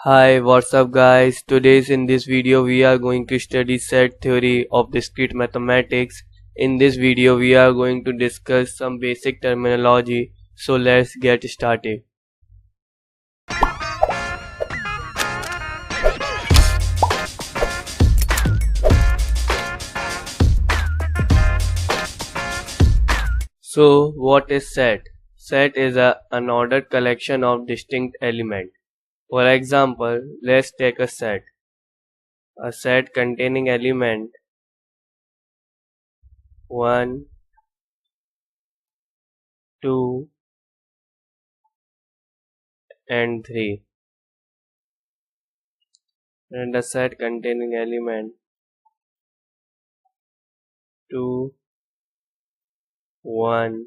Hi, what's up guys? In this video we are going to study set theory of discrete mathematics. In this video we are going to discuss some basic terminology. So let's get started. So what is set? Set is an unordered collection of distinct elements. For example, let's take a set. A set containing element 1, 2 and 3, and a set containing element 2, 1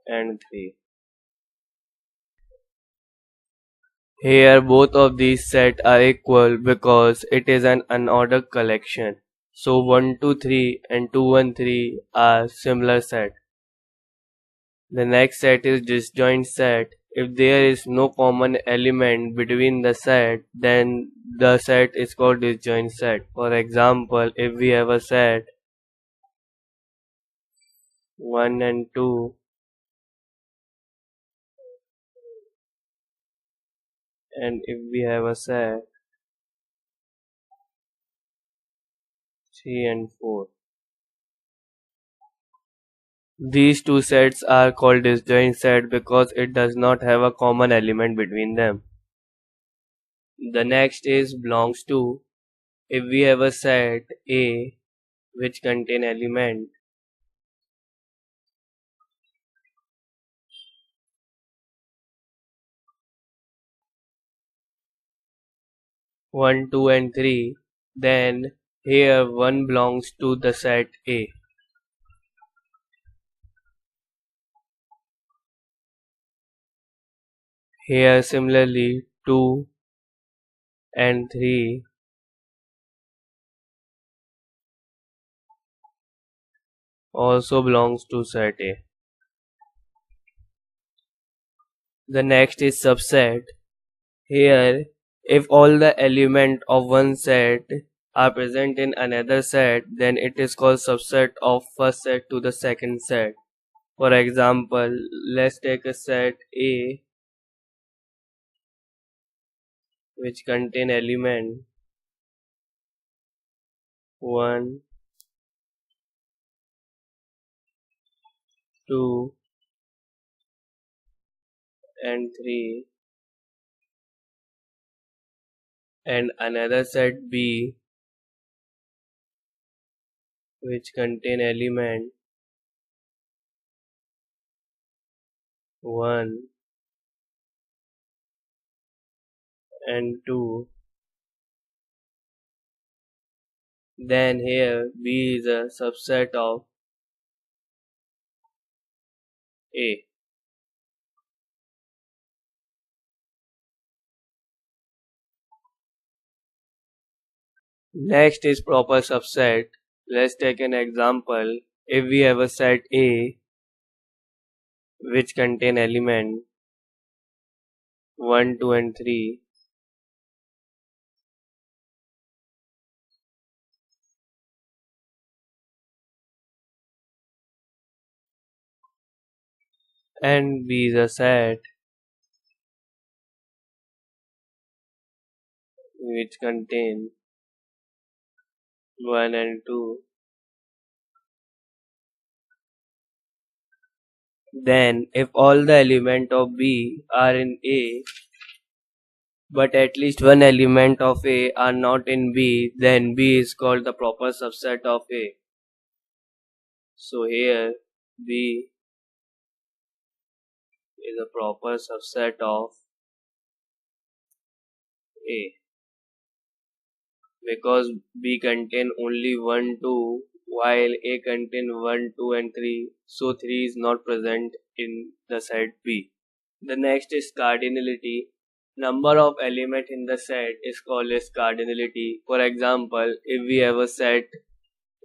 and 3. Here both of these sets are equal because it is an unordered collection. So 1, 2, 3 and 2, 1, 3 are similar set. The next set is disjoint set. If there is no common element between the set, then the set is called disjoint set. For example, if we have a set 1 and 2 and if we have a set 3 and 4. These two sets are called disjoint set because it does not have a common element between them. The next is belongs to. If we have a set A which contain element 1, 2 and 3, then here 1 belongs to the set A. Here similarly 2 and 3 also belongs to set A. The next is subset. Here, if all the elements of one set are present in another set, then it is called subset of first set to the second set. For example, let's take a set A which contain element 1, 2 and 3, and another set B which contain element 1 and 2. Then here B is a subset of A. Next is proper subset. Let's take an example. If we have a set A which contain element 1, 2 and 3, and B is a set which contain 1 and 2, then if all the elements of B are in A but at least one element of A are not in B, then B is called the proper subset of A. So here B is a proper subset of A because B contain only 1, 2 while A contain 1, 2 and 3, so 3 is not present in the set B. The next is cardinality. Number of elements in the set is called as cardinality. For example, if we have a set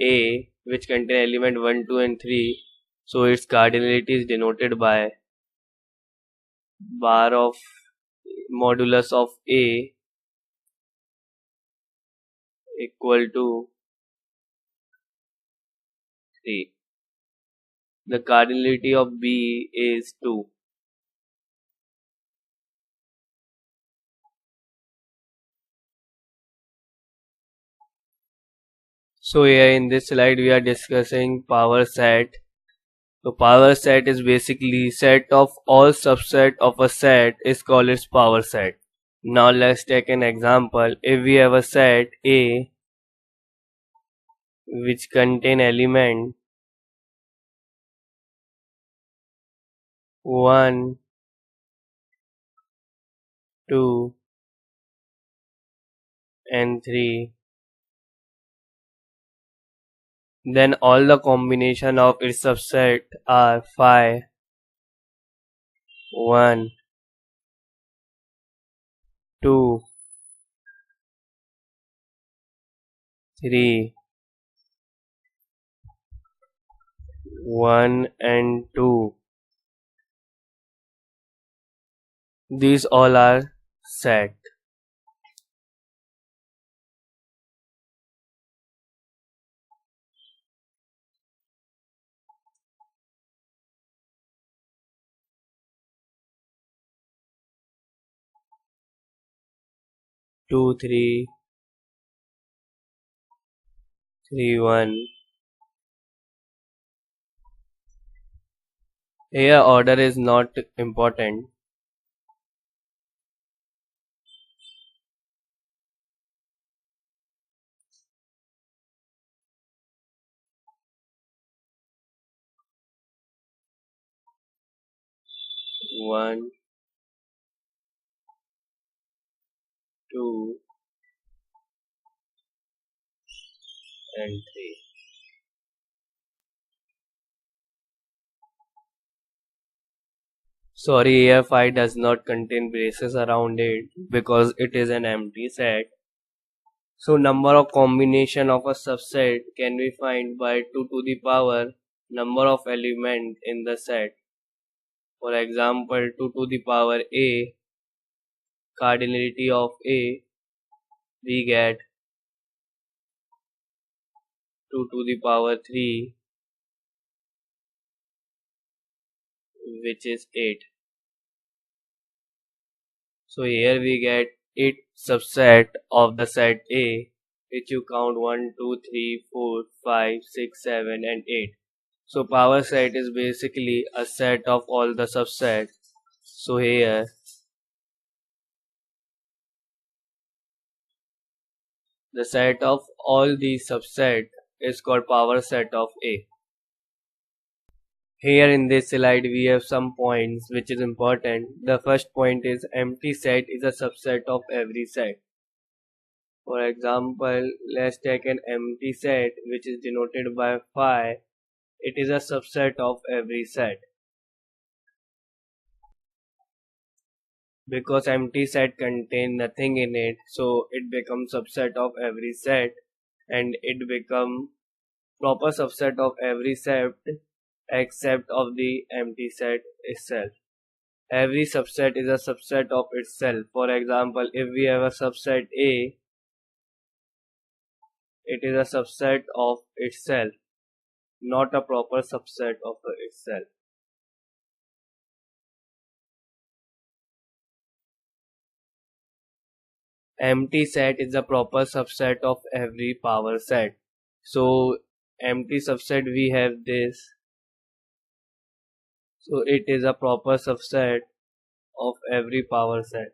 A which contain element 1, 2 and 3, so its cardinality is denoted by bar of modulus of A equal to 3. The cardinality of B is 2. So here in this slide we are discussing power set. So power set is basically set of all subset of a set is called its power set. Now let's take an example. If we have a set A which contain element 1, 2 and 3, then all the combination of its subset are 5, 1, 2, 3, 1 and 2. These all are set. Two, three, 3, 1. Here order is not important. One, two, and 3. Sorry, here 5 does not contain braces around it because it is an empty set. So number of combination of a subset can be find by 2 to the power number of element in the set. For example, 2 to the power A, cardinality of A, we get 2 to the power 3, which is 8. So here we get 8 subset of the set A, which you count 1, 2, 3, 4, 5, 6, 7 and 8. So power set is basically a set of all the subsets. So here the set of all these subset is called power set of A. Here in this slide we have some points which is important. The first point is empty set is a subset of every set. For example, let's take an empty set which is denoted by phi. It is a subset of every set. Because empty set contain nothing in it, so it becomes subset of every set and it become proper subset of every set except of the empty set itself. Every subset is a subset of itself. For example, if we have a subset A, it is a subset of itself, not a proper subset of itself. Empty set is a proper subset of every power set. So empty subset we have this. So it is a proper subset of every power set.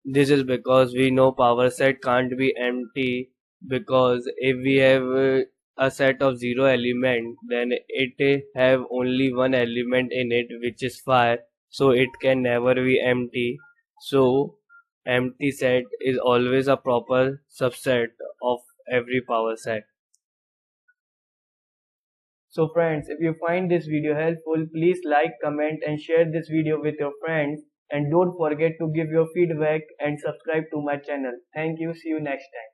This is because we know power set can't be empty, because if we have a set of 0 element, then it have only one element in it, which is fire, so it can never be empty. So empty set is always a proper subset of every power set. So friends, if you find this video helpful, please like, comment and share this video with your friends, and don't forget to give your feedback and subscribe to my channel. Thank you. See you next time.